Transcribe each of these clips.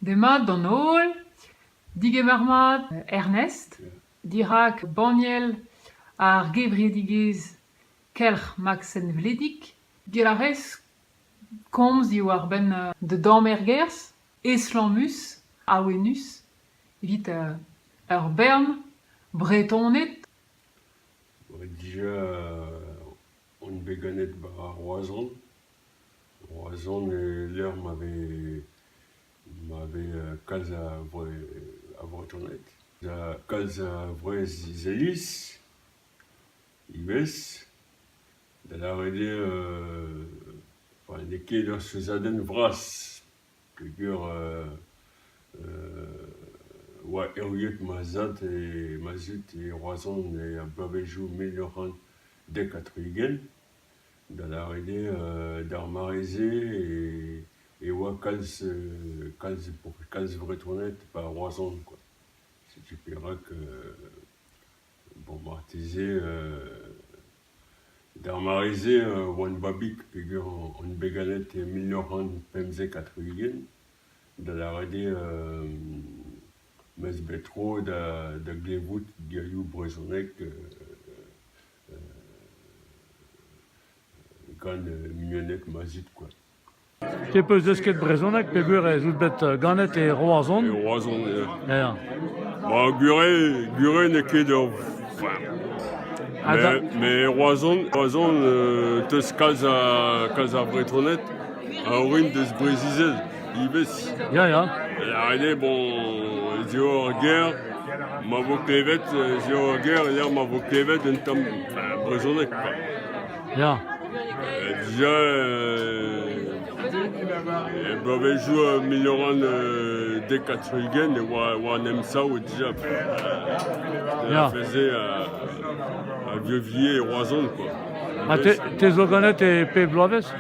Demat d'an holl, digemarmat Ernest, dirak Baniel ar gevredigez kelc'h Maxen Vledik, gelarez komz di war ben de damergers, eslamus, awenus, evit ur bern, bretonet. Déjà, on béganet à Roison. Roison, l'heure m'avait calé à Bretonnet. La calé à vrai Zélis, Ibes, de la rélée, les quais de Suzaden Vras, que ouais, Eriot Mazat et Mazut et Roison et Babejou Méloran des Quatrigen, dans la rélée d'Armarizé et ouais, Calz Bretonnet par Roison, quoi. Si tu verras que, bon, Martisé, d'Armarizé, Wan Babik, figure en Béganet et Méloran Pemze Quatrigen, dans la rélée Mes Betro da Glevout Gayou Brezonek gan Mionek Mazit quoi. Te peus desket Brezonek pegur ez out bet ganet e Roazhon. Et Roazhon. Ja. Bon, Gure ne ket mais Roazhon teus kalz a Bretonet a orin deus Brezizel, Ibes. Ja. La rélée, bon, Zio Guerre, ma voclevet, Zio Guerre, hier ma voclevet, un tam Brezonek. Ja. Déjà, j'avais joué Milloran des 4 week-ends et on aime ça, déjà. On faisait à Vieux-Vier et Roison, quoi. Ah, tes organet e pe bloaves?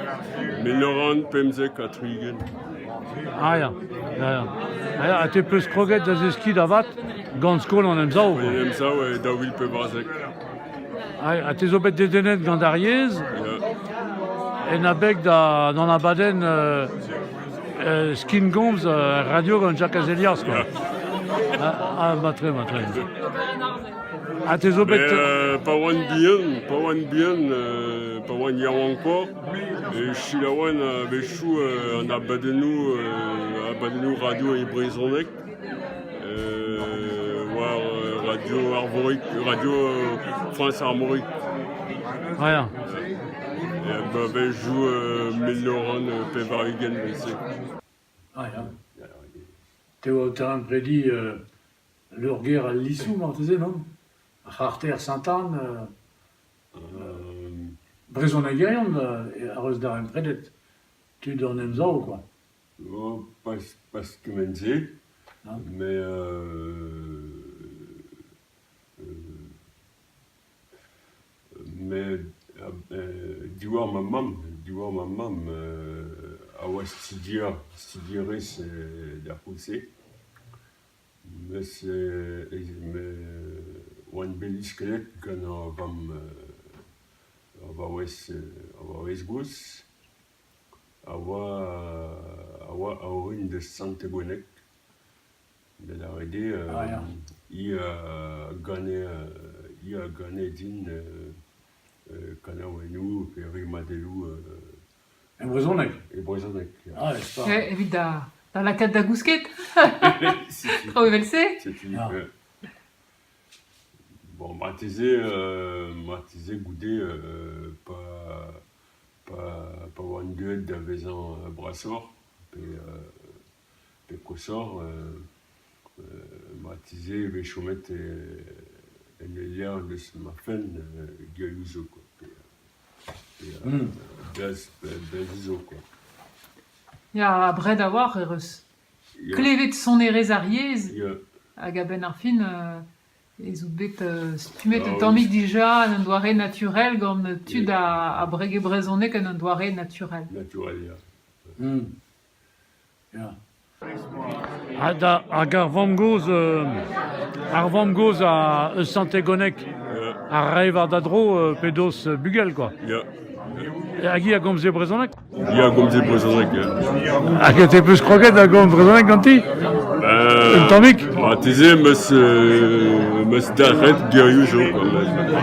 Milloran, Pemze 4 week-ends. Ah, ja. A te peus kroget da zeski da vat gant skol an emzao. On aime ça, ouais, da Will Pebrazek. A te zo bet dedenet gant ariez, en a beg dans la baden skin goms radio gant Jacques Azelias, quoi. Ah, matre. A te zo bet... Pas one yaw encore. Et Chilawan a béchou en abadenou radio et Brizonek. Radio Arborique, Radio France Armorique. Rien. Et béchou Méloran Pevarigen BC. Rien. T'es au terrain prédit l'urguer à l'issou, Martezé, non? Arter Saint-Anne, Brezonegerian, a reus d'ar empredet. Tu d'an emzao, quoi. Oh, pas que menze, mais diwar ma mam a oa studieret d'ar pousse. Mais oan beliskelet gant va wes gous a orin de Santegonek de la rede i a gane din kanaouenou pe rimadelou En Brezonek. e Brezonek. Ah, c'est pas... Evit da la kat da gousket. Trop evelse. Bon, Martizé goudé pas wan gueule d'avezan brassor, pe kosor, Martizé ve chomet en l'air de ce mafen galouzo, quoi. Blazizo, quoi. Ya bred a war eus. Klevet son erez ariez, hag a ben ar fin, ez out bet stumet un tammig dija an doare naturel gant tud a brege brezonek an doare naturel. Naturel, Ja. Hag ar vamgoz a eus Santegonek ar reiv ar dadro pedos bugel, quoi. Ya. Agi a gomze brezonek? Ya gomze brezonek, ya. Hag te peus kroget a gomze brezonek ganti? Un tammig? Teze meus darret gerioù jo,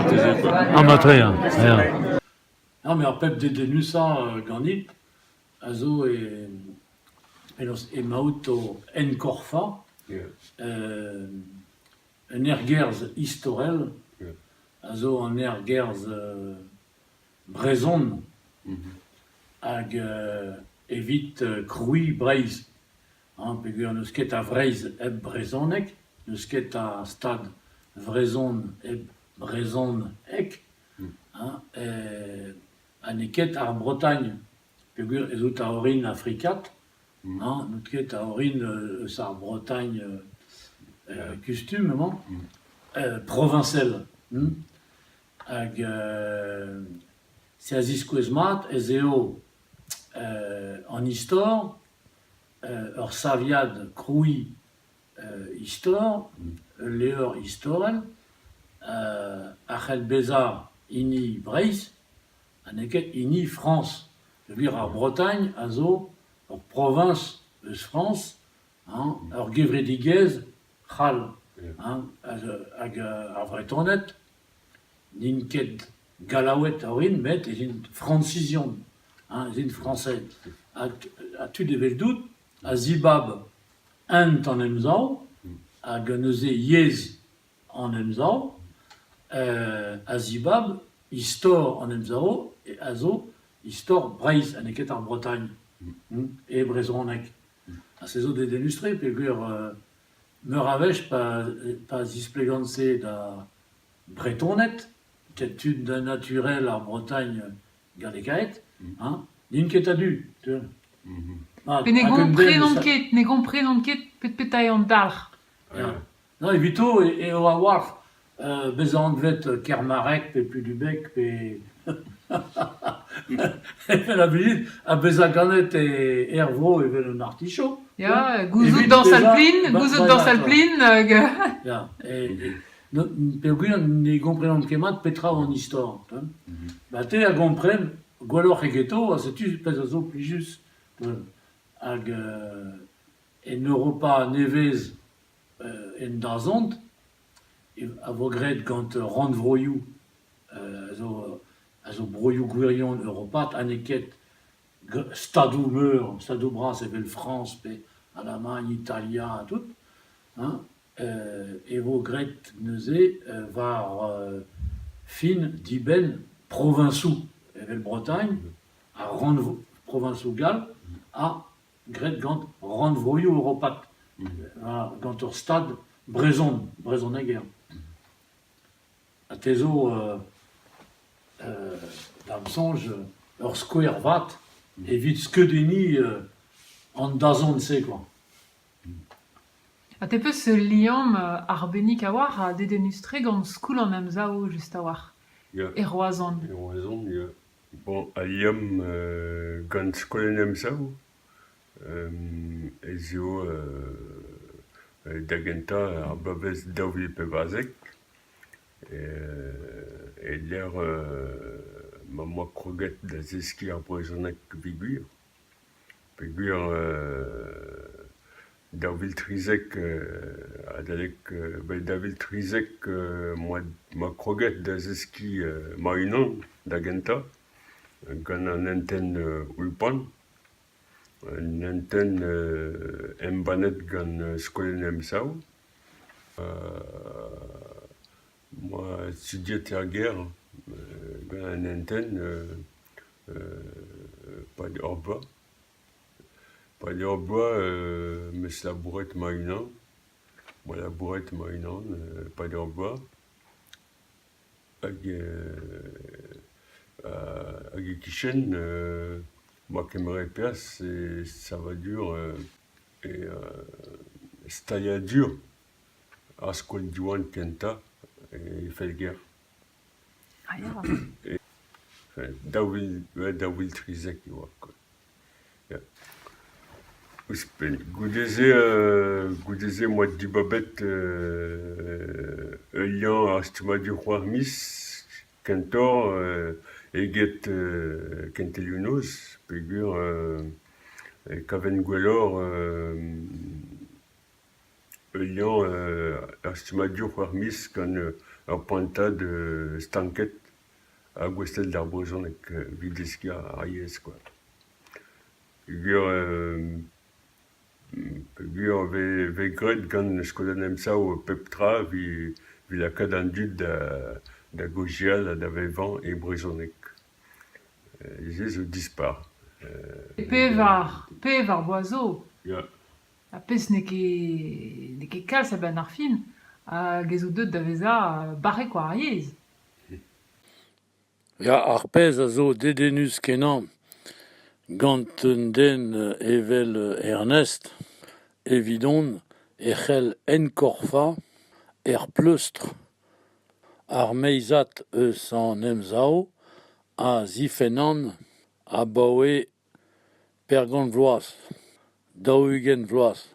teze, quoi. Ah, ma tre, hein. Non, mais en pep de denusa ganit, a zo e maout o enkorfa, un ergerz istorel, a zo an ergerz brezon, hag evit kroui breiz. Peogwir neus ket a vreiz eb brezonek, neus ket a stad vrezon eb brezon ek, a neket ar Bretagne. Peogwir ez out a orin afrikat, neut ket a orin eus ar Bretagne kustum, provincel. Hag se a ziskouez mat ez eo an istor, ur saviad kroui istor, levr istorel, a c'hell bezar ini Breizh, a neket ini France. Peogwir ar Bretagne a zo ur province eus France, ur gevredigez c'hall, hag ar vretonet, n'in ket galaouet orin, met ez in francizion, ez in français. A tud evel dout, a zibab ent an emzao, hag neuze yez an emzao, a zibab istor an emzao, e a zo istor Breizh, a neket ar Bretagne, e brezonek. A se zo de denustre, peogwir meur a vech pa zispleganse da bretonet, ket tud da naturel ar Bretagne gadekaet, n'in ket a du. Pe ne gomprenon ket pet-petai an dalc'h. Non, evito eo a war bez an vet Kermarek pe Pudubec pe evel a bizit a bez a ganet ervro evel un artichaut. Ya, gouzout dans Alplin, Ya, peogwir ne gomprenon kemat petra an istor. Ba te a gompren gwelloc'h egeto a setu pez a zo plijus. Hag en Europa nevez en dazont, a vo gret gant randvroioù, a zo broioù gwirion Europat, a neket stadou meur, stadou bras evel France, pe Allemagne, Italia, a tout, e vo gret neuze var fin diben provinciou, evel Bretagne, a provinciou gal, a gret gant randvroioù Europat, gant ur stad brezoneger. A tezo d'am sonj ur skouer vat evit skeudeni an dazont se, quoi. A te peus liam arbennik a war a dedenustre gant skoul an emzao just a war. E roazan. E roazan, ya. Bon, a liam gant skoul en emzao, ez eo da genta ar babez daouvil pe vazek, e l'er ma moa kroget da zeski ar brezonek peogwir. Peogwir daouvil trizek daouvil trizek ma kroget da zeski ma unan da genta, gant an enten ulpan, an enten embanet gant skolenn emzao. Moi, studiet ar ger gant an enten pa ur boa. Pa ur boa meus labouret ma unan. Moi labouret ma unan, pa ur boa. Hag e kichen, ma kemeret peas, ça va dur staia dur a skol diwan kenta e felger. Ah ya. Daouvil trizek e oa. Ouspen, goudeze moa dibabet liant ar stumadiou c'hoar mis, Kentor, eget Kentelionos, pegur Kaven Gwellor, Elian, ar stimadur war mis gant ar pointad stanket a gwestel d'ar brezhoneg vildeskiñ ar yez, quoi. Pegur ve gret gant skolan emsav pep tra vi lakad an dud da gojial da vevan e brezhoneg. Ze zo dispar. Pevar boazo. Ya. A pez ne ket kalz a ben ar fin, a gezo deut da veza barre quoi ar yez. Ya ar pez a zo dedenus kenan gant un den evel Ernest, evidon echel enkorfa pleustr ar meizat eus an emzao a zifenan a baoe per gant vloaz, daougen vloaz,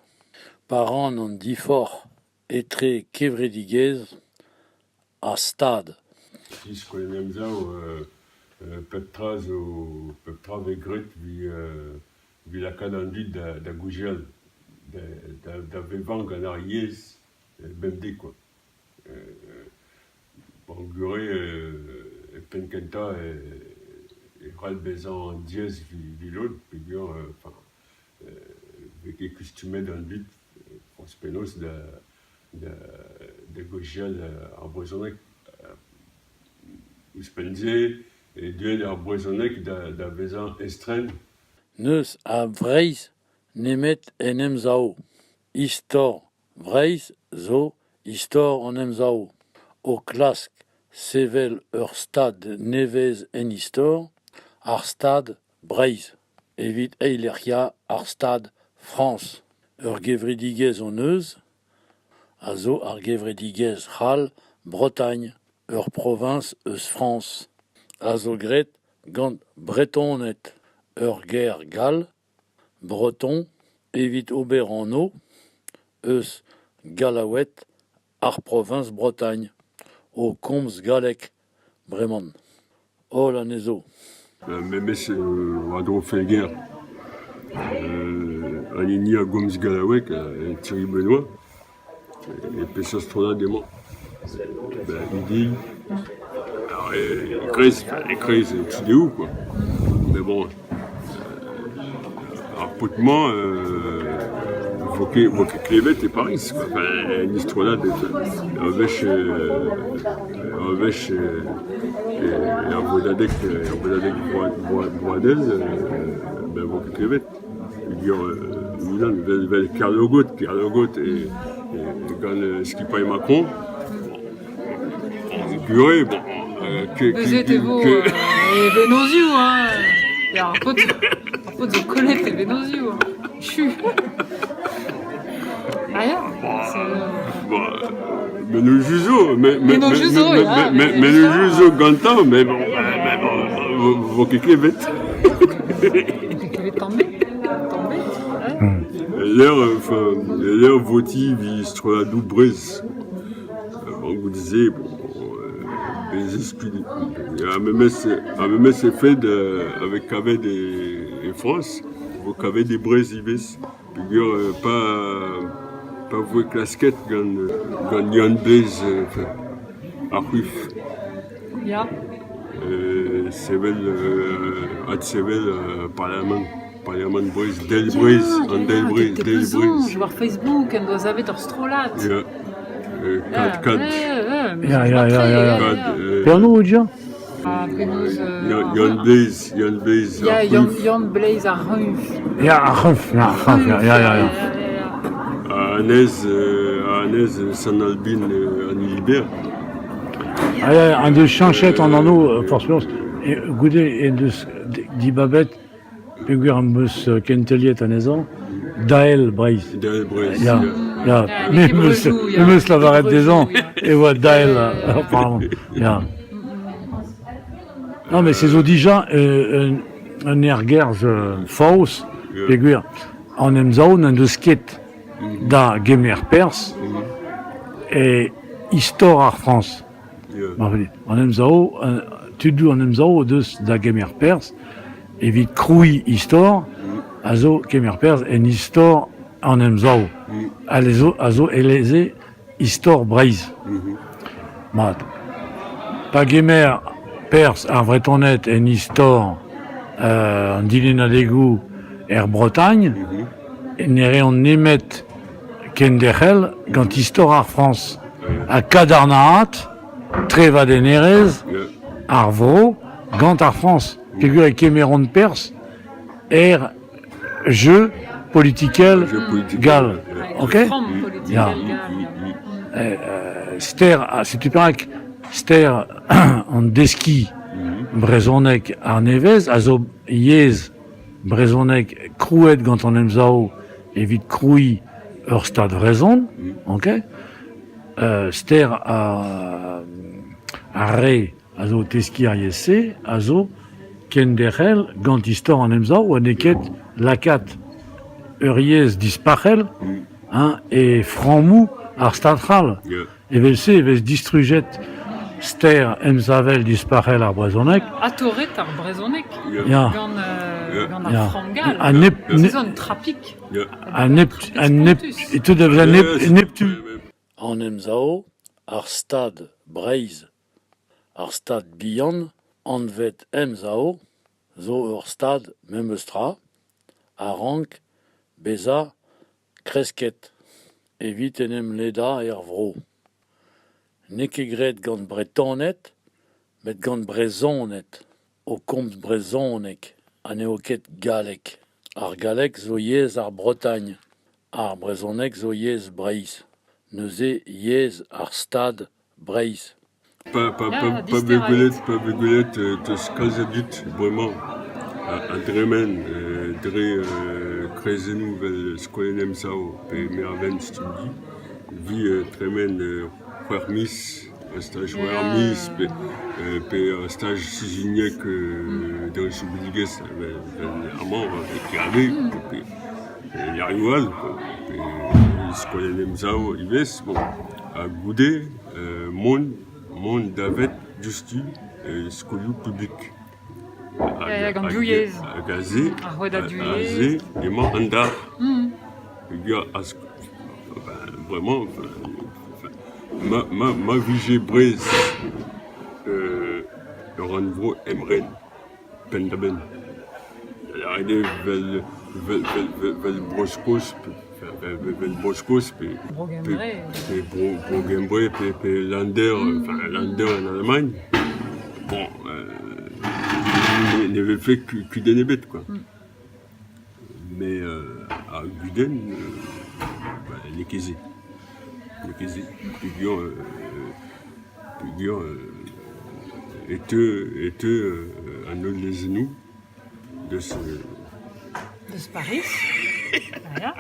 par an an difor etre kevredigez a stad. Skolan emsav pep tra ve gret vi lakad an dud da gojial, da vevan gant ar yez bemdek, quoi. Bon, gure penkenta e ral bezan diez vi lod, pegur veke kustumet an dud fons penos da gojial ar brezhoneg. Ouspenze e duet ar brezhoneg da vezan estren. Neus a vreiz nemet en emzao. Istor vreiz zo istor en emzao. O klask sevel ur stad nevez en istor, ar stad Breiz. Evit eilerkia ar stad France. Ur gevredigez on eus, a zo ar gevredigez c'hall Bretagne, ur province eus France. A zo gret gant bretonet, ur ger gal, breton, evit ober an o, eus galawet ar province Bretagne. O komz galek bremañ. O la nezo. Memes war dro felger. An ini a gomz galawek Thierry Benoît. E peseurt strona demañ. Idi. E krez tideo, quoi. Mais bon, ar potman voke klevet e Paris, quoi. Enfin, une histoire là, un vech et un bodadek boadez, ben voke klevet. Milan vel Kerlogot et gant Skipa et Macron. Gure, bon. Vous êtes beau, et venozio, hein. Il y a un pot de colette et venozio. Chu. Rien. Mais le juzo, mais le juzo gantan, mais bon, vos klevet. Klevet tombé. L'air votive, il se trouve à Doubrez. On vous disait, bon, les esprits. A même c'est fait avec Caved et France, vous Caved des Brésibes. Figure pas vous casquette gant Yann Blaise à Ruif. Ya. Sevel Parlement Brez, Del Brez, an Del Brez. Je vois Facebook, on doit avoir leur strolat. Ya. 4. Ja. Pernou, Jean? Yann Blaise. Ja, Yann Blaise à Ruf. Ja, ja. Anez San Albin an Ilibert. Un de chanchet en anneau, forcément, goudé et de Dibabet, pegur am eus kenteliet anezan, Dael Breiz. Ja. Meus lavaret des ans, et voilà Dael, apparemment. Ja. Non, mais c'est déjà un ergerz faus, pegur, en emzao, un de sket da gemer pers, et histoire ar France. En emzao, tudu en emzao deus da gemer pers, evit kroui istor, a zo kemer pers en istor en emzao. A zo eleze istor breiz. Mat. Pa gemer pers ar vretonet en istor an dilena degou Bretagne, nere on nemet ken derel gant istor ar France. A kadarnaat, treva de nerez, ar vro, gant ar France. Pegur e kemeron pers, jeu politikel gal. Ok? Ja. Ster, c'est tuperak, ster an deski brezonek ar nevez, a zo yez brezonek krouet gant an emzao evit kroui ur stad vrezon, ok? Ster a re a zo teski ar yeze, a zo ken derel gant istor an emzao a neket lakat ur yez disparel e franmou ar stadral. Evel evez distrujet ster emzavel disparel ar brezonek. Atoret ar brezonek, Ja. gant ar frangal, c'est zon trapik. Et tout devient Neptune. En emzao, ar stad breiz, ar stad bihan, anvet emzao, zo ur stad memeustra, a rank, beza, kresket, evit enem leda er vro. Nekegret gant bretonet, met gant brezonet, o komz brezonek, a neoket galek. Ar galek zo yez ar Bretagne, ar brezonek zo yez breiz. Neuze yez ar stad breiz. Pas begolet, teus kalzabit, vraiment. A dremen, krezenou vel skolenem sao, pe merven studi. Vi tremen c'hwer mis, un stage c'hwer mis, pe un stage siziniek dans Souboudigès, amant, ekave, pe yarioual, pe skolenem sao, ivez, bon, a goude, mon davet justu skoliou public. Gant douiez. A gaze, Ar c'hwed a douiez. emañ an dar. Vraiment, ma vije brez ur an vro emren, pen da ben. Arrede vel broskos, Brogembre, pe Lander, Lander en Allemagne. Bon, ne vel fait kudenebet, quoi. Mais à Guden, les Kézé. Pugian était un autre des genoux de ce Paris. Ja.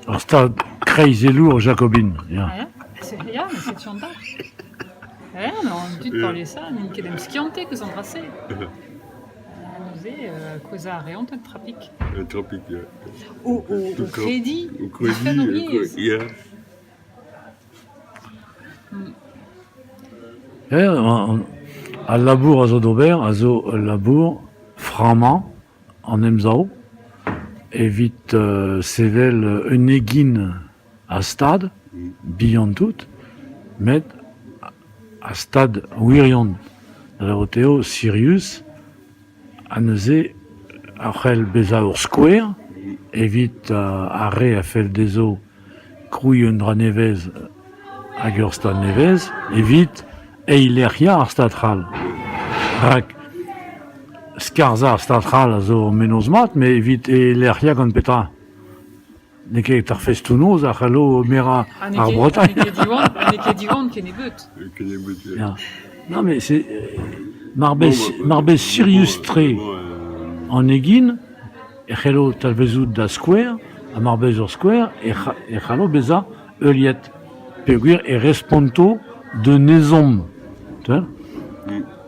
Ar stad crazy lourd jacobine. Ja. Ja, mais c'est chantal. Ja, on dut parler ça, n'in ket em skiante que s'en tracé. Nous causa a reont un trapik. un tropique. Au crédit. Au crédit, yeah. A labour a zo d'ober, a zo labour framant en emzao, evit sevel un egin a stad, bihan tout, met a stad wirion. Da oteo Sirius, a neuze a c'hell beza ur skouer, evit a re a fel dezo krouy un dra nevez hag ur stad nevez, evit eileria ar stadral. Rak skarza ar stadral a zo menoz mat, me evit eileria gant petra. Ne ket ar festounoz a c'hallo mera ar Bretagne. Ne ket diwan ken e beut. Ja. Non, mais c'est Marbez Sirius tre en egin, e c'hello talvezout da square, a Marbez ur square, e c'hallo beza euliet. Peogwir e responto de nezom.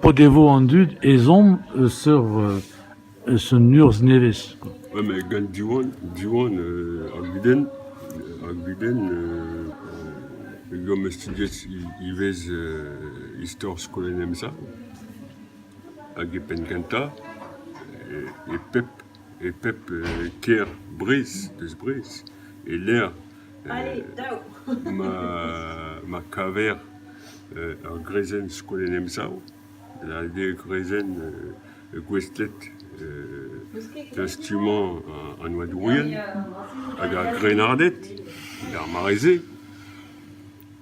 Podevo an dud ezom sur nurz nevez. Ouais, mais gant diwan ar guden, gant estudiet ivez histoire scolaire ça, avec Penkanta, et Pep Kier Brice, et l'air, ma caverne, en Grezen scolaire ça, la Grezen, Gwestlet, l'instrument en Ouadourienne, avec la Grenardette, la Marézé,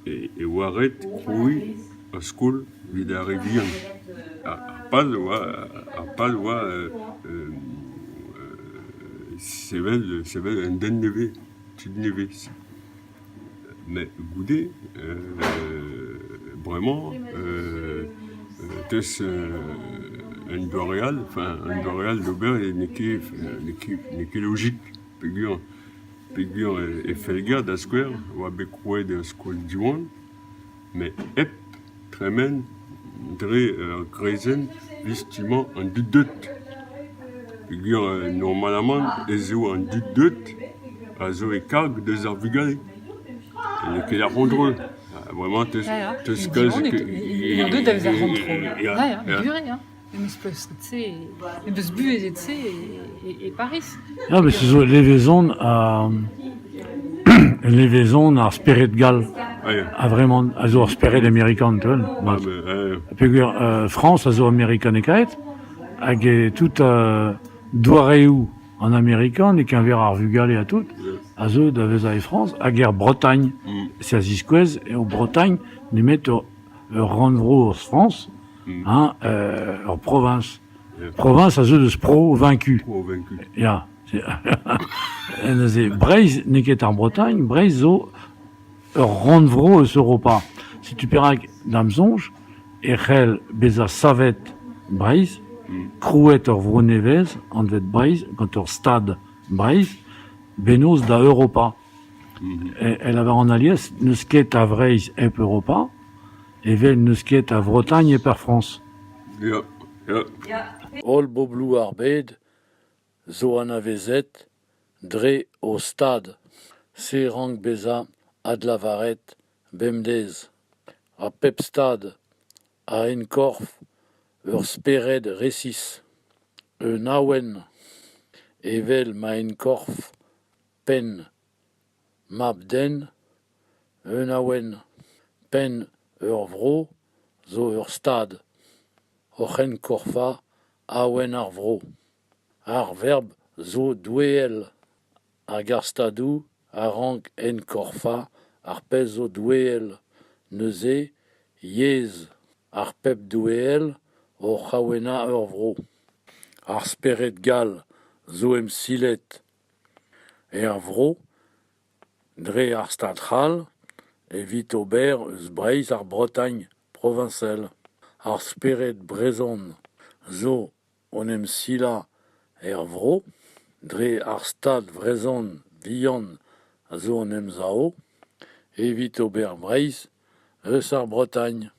et Waret, oui, à school, il a réveillé. À Palois, c'est un den neve, tu neve. Mais Goudé, vraiment, c'est un Doréal, d'Aubert n'est que logique. Pégur et Felga d'Asquare, ou avec quoi de School du One, mais Ep, Tremen, Dre, Grezen, justement en dudut. Pégur, normalement, Ezo en dudut, Azo et Kag, deux arvigales. Et qu'il a contrôle. Vraiment, il y en a deux dans les contrôle. Ja, duré, hein. Une espèce, tu sais, une espèce bu et tu sais, et Paris. Ja, mais c'est l'évasion à Spirit Gal. A vraiment, à Spirit américain, tu vois. Puis, France, à américain et kait, avec tout Douaréou en américain, et qu'un verre arvugal et à tout, à eux d'Avesa et France, à guerre Bretagne, c'est à Zisquez, et au Bretagne, nous mettons Randvro France, hein, en province. Province, à eux de Spro vaincu. Ja. C'est Breise, n'est qu'en Bretagne, Breise, Randvro, Europa. Si tu paieras d'Amzonge, Echel, Beza Savet, Breise, Crouet, Orvro Nevez, Anvet Breise, quand on stade Breise, Benos da Europa. Elle avait en allié, ne skate à Vreise et Europa, et vel ne skate à Bretagne et per France. All Boblou Arbed, Zoana Vezet, Dre au stade, Serang Beza, Adlavaret, Bemdez, à Pepstad, à Enkorf, Spered Ressis, Nawen, Evel Mainkorf, Pen, Mabden, Nawen, Pen, Vro, Zo Stad, Ochen Korfa, Awen Arvro, Arverb, Zo Douel, Agarstadou, Arang En Korfa, Arpezo Douel, Neuze, Yez, Arpep Douel, Ochawena Urvro, Arsperet Gal, Zoem Silet, Ervro, Dre Arstadral, et Vitober, Zbreis ar Bretagne, provincial, Arsperet Brezon, Zo, Onem Sila, Ervro, Dre Arstad Vrezon, Vion, Zo Onem Zao, et Vitober Breis, ar Bretagne.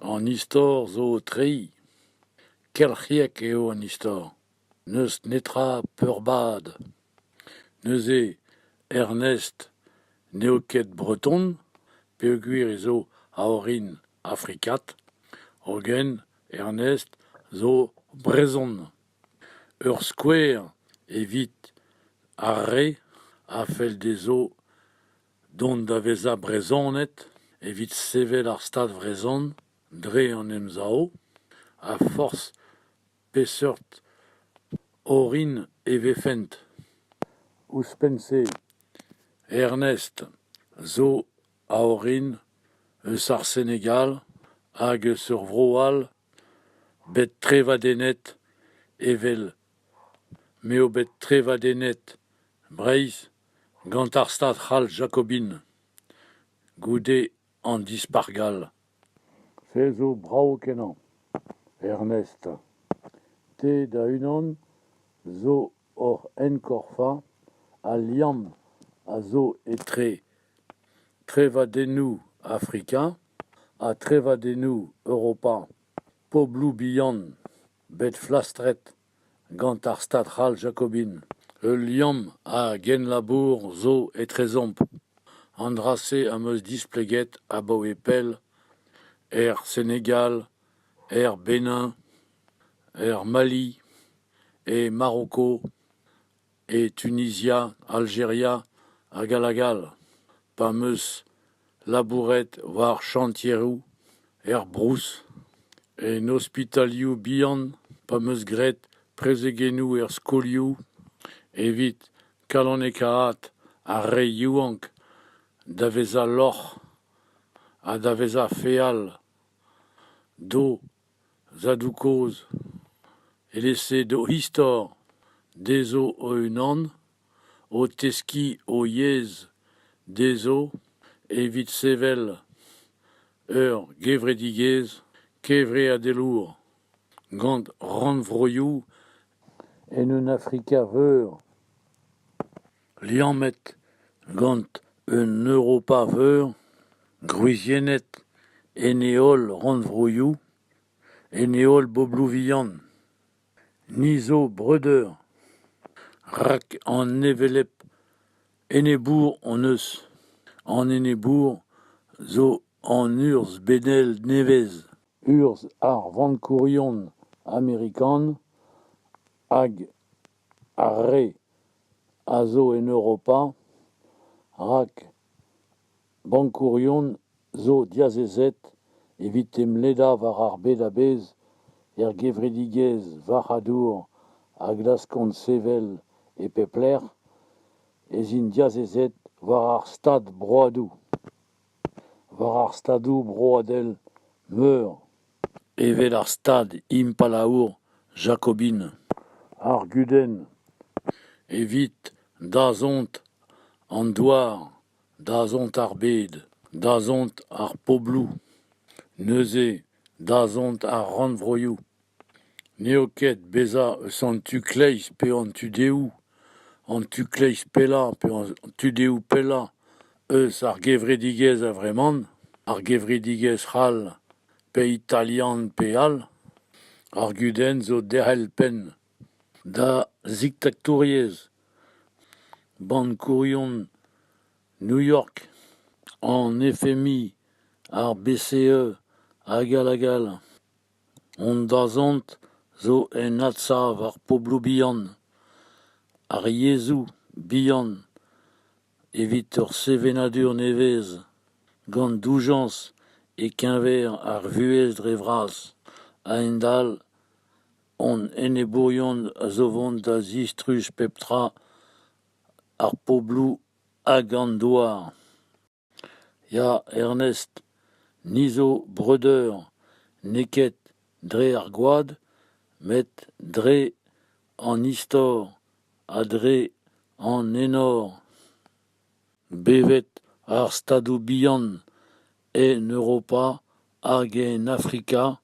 En histoire, zo trei, kelchiek eo en histoire. Neus netra peurbad. Neuze Ernest Neoket Breton, peuguir zo aorin africat, Ogen Ernest zo Brezon. Ur square evit arre, afel des eaux don d'aveza Brezonet, evit sevel ar stad Vrezon, Dre en emzao, à force pesert orin evefent. Ouspense Ernest zo aorin eusar Sénégal, hag sur vroal, bet trevadenet evel, meo bet trevadenet Breis, gantarstad hal jacobine, goudé en dispargal. C'est zo brao kenan, Ernest. Te da unan, zo or enkorfa, a liam a zo etre trevadenou africain, a trevadenou europa, poblou bihan, bet flastret, gant ar stadral jacobine. Le liam a gen labour zo etrezomp, andrase a meus displeget a bo epel, Sénégal, Bénin, Mali, et Marocco, et Tunisia, Algérie, Agalagal, Pameus, Labourette, voire Chantierou, Brousse, et Nospitaliou Bihan, Pameus Gret, Prezegenou, Skoliou, Evit, Kalonekaat, Arrey Youank, Daveza Loch, à Daveza Féal, Do, Zadoukoz, et laissé do Histor, Deso Oenan, O Teski O Yez, Deso, Evit Sevel, Gevredigez, Kevre Adelour, Gant Ranvroyou, en un Afrika Veur, Liamet, Gant un Europa Veur, Gruisienet, Eneol Ranvroyou, Eneol Boblouvian, Niso Breder, Rak en Nevelep, Enebourg en Eus, en Enebourg, Zo en Urs Benel Nevez, Urs ar Vancourion American, Ag Arre, Azo en Europa, Rak Vancourion, Zo Diazezet, Evitem Leda var Bedabez, Gevredigez, Vahadour, Aglaskon Sevel et Pepler, Ezin Diazezet, Varar Stad Broadou, Varar Stadou Broadel, Meur, Evelar Stad Impalaour, Jacobine, Arguden, Evit, Dazont, Andouar, Dazont Arbed, Dazont ar Poblou, Neuzé, Dazont ar Ranvroyou, Neoket, Beza, Santucleis, pe an Tudéou, an Tucleis Pella, pe an Tudéou Pella, eus ar Gevredigez a vreman, ar Gevredigez Hal, pe Italian pe Hal, ar Guden zo derhelpen, da Zictactoriez, Bancourion, New York, en FMI, ar BCE, Agalagal, on dazont, zo en atsav ar Poblou Bihan, ar Yezou Bihan, evit ur sevenadur nevez, gant doujans e kenver ar vuez dre vras, a endal, on enebourion a zo vont da zistruj peptra ar Poblou hag an douar. Ya Ernest, Niso Breder, neket dre ar gwad, met dre en istor, a dre en enor. Bevet ar stadou bihan en Europa hag en Afrika,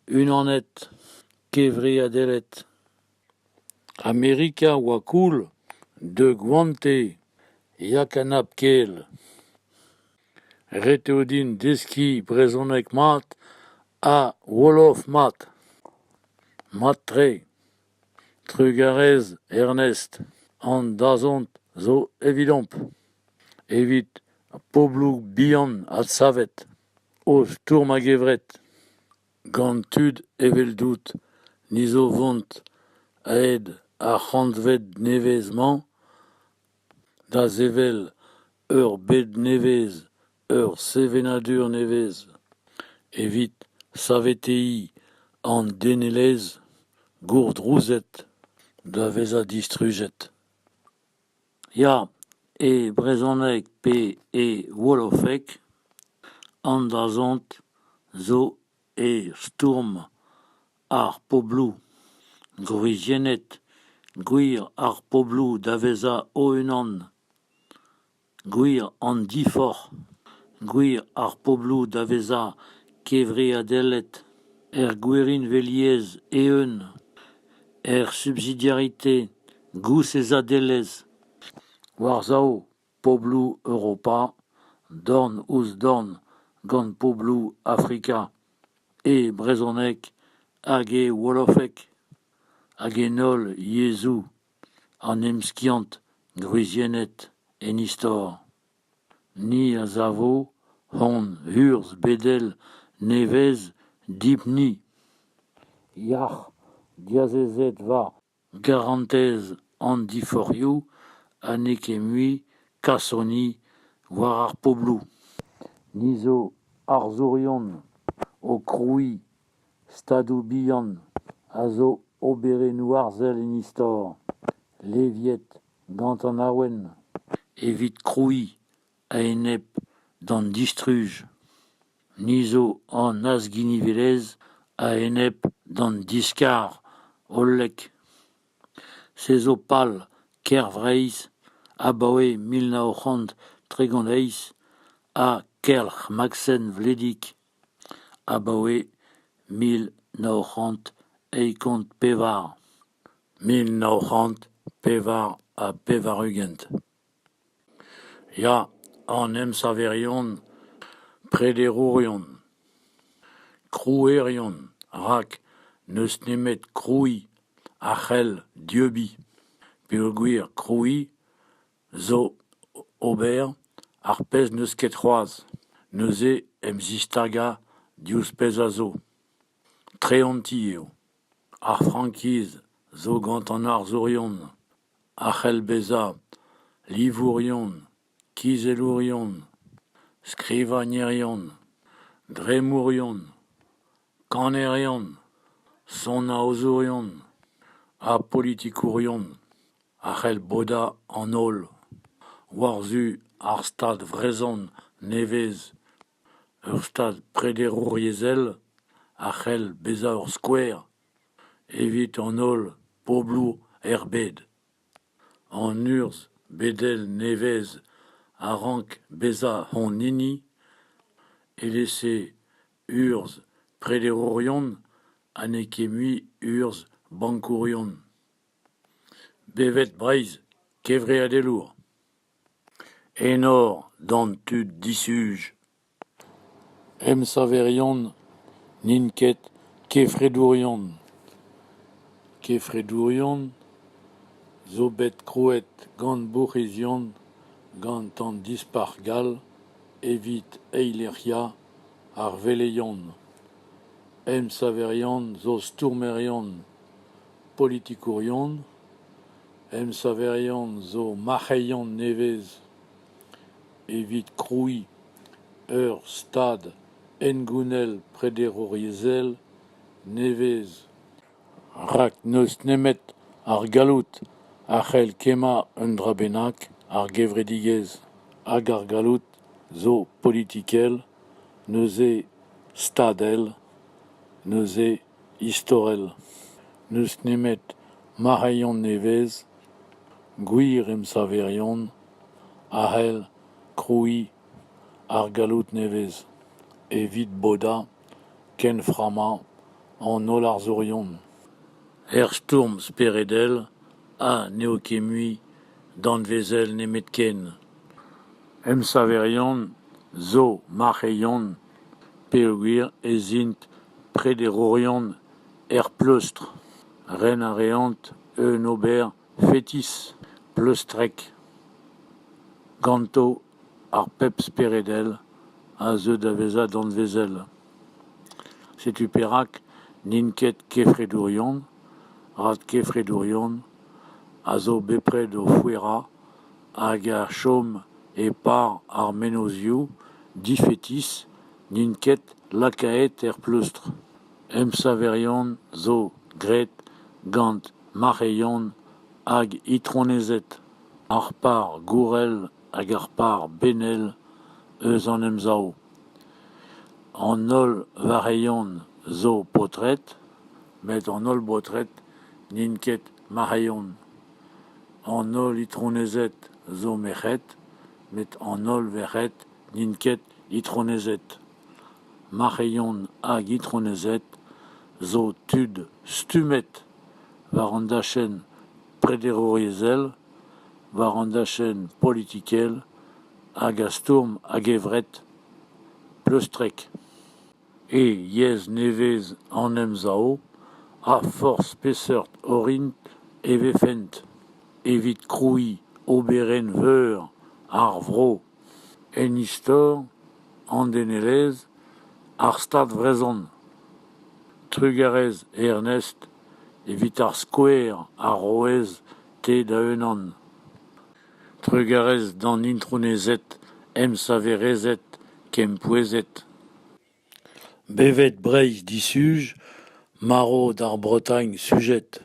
unanet, kevre adelet. Amerika oa koul, de gwante, yakanap kel. Reteodin deski brezonek mat, a wolof mat. Matre, Trugarez Ernest, an dazont zo evidamp. Evit Poblou Bihan at savet, o stourm a gevret. Gant tud eveldout, nizo vont aed a c'hantvet nevezman, da zevel ur bed nevez, ur sevenadur nevez. Evit savetei an denelez, gourd rouzet, da veza distrujet. Ya, e brezonek pe e wolofek, an dazont zo e stourm ar Poblou. Gruizienet, gwir ar Poblou da veza oenan, gwir an difor, gwir ar Poblou da veza kevre adelet, gwerin veliez eun, subsidiarité, gous ez adelez, war zao, Poblou Europa, dorn ouz dorn, gant Poblou Afrika, e brezonek hag e wolofek, hag e nol yezou, an emskiant, gruizienet en istor. Ni a zavo, hon, hurz, bedel, nevez dipni. Yach diazezet va garantez andiforiu anekemui kassoni war poblou. Nizo arzourion au croui stadoubian azo oberenu arzel enistor leviet gantanawen evit croui aenep dans distruge nizo en asginivelez aenep dans discar ollek sezopal kervreis abawe milnaochant tregondeis a kerch maxen vledik abawe 1900 eikont pevar 1900 pevar a pevarugent. Ja, en Saverion, prederurion, crouerion, rak, neus nemet croui, achel, diebi, purguir croui, zo ober, arpez neus ket c'hoaz, neuze emzistaga dius pezazo, treontio, ar frankiz, zo gant an arzourion, achel beza, livourion, kizelourion, skrivanerion, dremourion, kanerion, sonaozourion, apolitikourion, achel boda en ol, warzu ar stad vrezon nevez, ur stad prederouriezel, achel beza ur square, evit en ol poblou erbed. En urz bedel nevez arank beza hon nini, et laissé urz prederourion, anekemui urz bankourion. Bevet breiz, kevre adelour. Enor dans tud dissuge. Saverion, ninket, kefredourion. Kefredourion, zobet crouet gant bourrizion, gant an dispargal, evit eileria ar veleion. Saverion, zo stourmerion, politikourion. Saverion, zo macheion nevez, evit croui, ur stad engounel prederoriezel, nevez. Rak neus nemet ar galout, achel kema un drabenak ar gevredigez. Hag ar galout zo politikel, neuze stadel, neuze historel. Neus nemet mareion nevez, gwir Saverion, ahel, croui, ar galout nevez. Evit boda, ken frama, en ol arzourion. Sturm speredel, a neokemui, dan vezel nemetken. Saverion, zo macheion, peoguir ezint prederorion pleustre. Ren areant un ober fétis, pleustrek. Ganto ar pep speredel, a zeu da veza dan vezel. Setu perak, ninket kefredourion, rat kefredourion, a zo bepred o fouera, hag a chom e par ar menozioù, difetis, ninket lakaet pleustre. Saverion zo gret gant mareion hag itronezet. Ar par gourel hag ar par benel eus an emzao. En ol vareion zo potret, met en ol potret ninket mareion. En ol itronezet zo mechet, met en ol veret ninket itronezet. Mareion hag itronezet zo tud stumet war an dachen prederoriezel, war an dachen politikel, hag a stourm hag evret pleustrek. Yez nevez an emzao, a force peseurt orint evefent, evit croui oberen veur ar vro. En istor, an denelez, Arstad Vrezon, Trugarez et Ernest, evitar square a roez te da unan. Trugarez dans intronezet, saverezet, kem pouezet. Bevet breiz disuj, maro d'ar Bretagne sujet.